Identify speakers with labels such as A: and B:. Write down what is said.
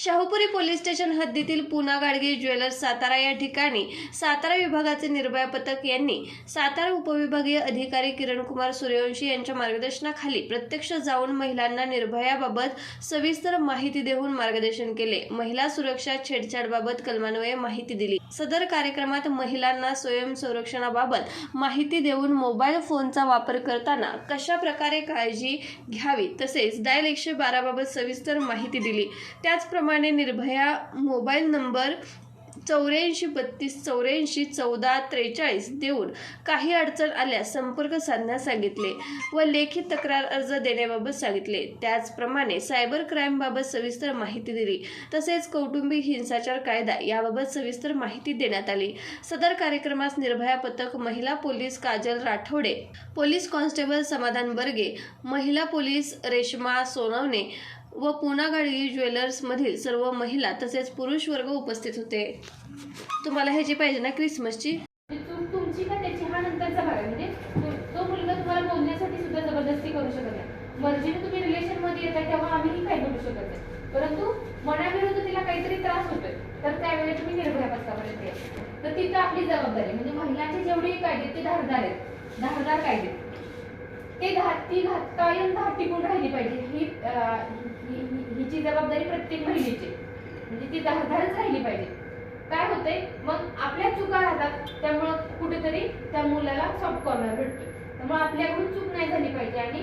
A: Shahupuri police station हद्दीतील Poona Gadge jewellers Satara या ठिकाणी सातारा विभागाचे निर्भया पथक यांनी सातारा उपविभागीय अधिकारी किरणकुमार सूर्यवंशी यांच्या मार्गदर्शनाखाली प्रत्यक्ष जाऊन महिलांना निर्भयाबाबत सविस्तर माहिती देऊन मार्गदर्शन केले। महिला सुरक्षा छेडछाडबाबत कलमान्वये माहिती दिली। सदर कार्यक्रमात महिलांना स्वयं संरक्षणाबाबत माहिती देऊन मोबाईल फोनचा वापर करताना कशा प्रकारे काळजी घ्यावी तसेच डायल 112 बाबत सविस्तर माहिती दिली। त्याचप्रमाणे निर्भया मोबाईल नंबर 8432841443 देऊन काही अडचण आल्यास संपर्क साधण्यास सांगितले व लेखी तक्रार अर्ज देण्याबाबत सांगितले। त्याचप्रमाणे सायबर क्राईम बाबत सविस्तर माहिती दिली तसेच कौटुंबिक हिंसाचार कायदा याबाबत सविस्तर माहिती देण्यात आली। सदर कार्यक्रमास निर्भया पथक महिला पोलीस काजल राठोडे, पोलीस कॉन्स्टेबल समाधान बर्गे, महिला पोलीस रेश्मा सोनवणे व पुना गाडगे ज्वेलर्स मधील सर्व महिला तसेच पुरुष वर्ग उपस्थित होते। तुम्हाला ह्याची पाहिजे ना क्रिसमसची?
B: तुमची का त्याची हा नंतरचा भाग आहे। म्हणजे तो मुलगा तुम्हाला बोलण्यासाठी सुद्धा जबरदस्ती करू शकत नाही। मर्जीने तुम्ही रिलेशन मध्ये येता तेव्हा आम्हीही काय करू शकत नाही, परंतु मनाविरुद्ध तिला काहीतरी त्रास होतोय तर त्यावेळेस तुम्ही निर्भया पथकापर्यंत या। तर तिथं आपली जबाबदारी म्हणजे महिलांचे जेवढे कायदे ते धारदार आहेत, धारदार कायदे ते कायम धार टिकून राहिली पाहिजे हिची जबाबदारी प्रत्येक महिलेची, म्हणजे ती धारदारच राहिली पाहिजे। काय होतंय मग आपल्या चुका राहतात, त्यामुळं कुठेतरी त्या मुलाला सॉफ्ट कॉर्नर भेटतो। त्यामुळे आपल्याकडून चूक नाही झाली पाहिजे आणि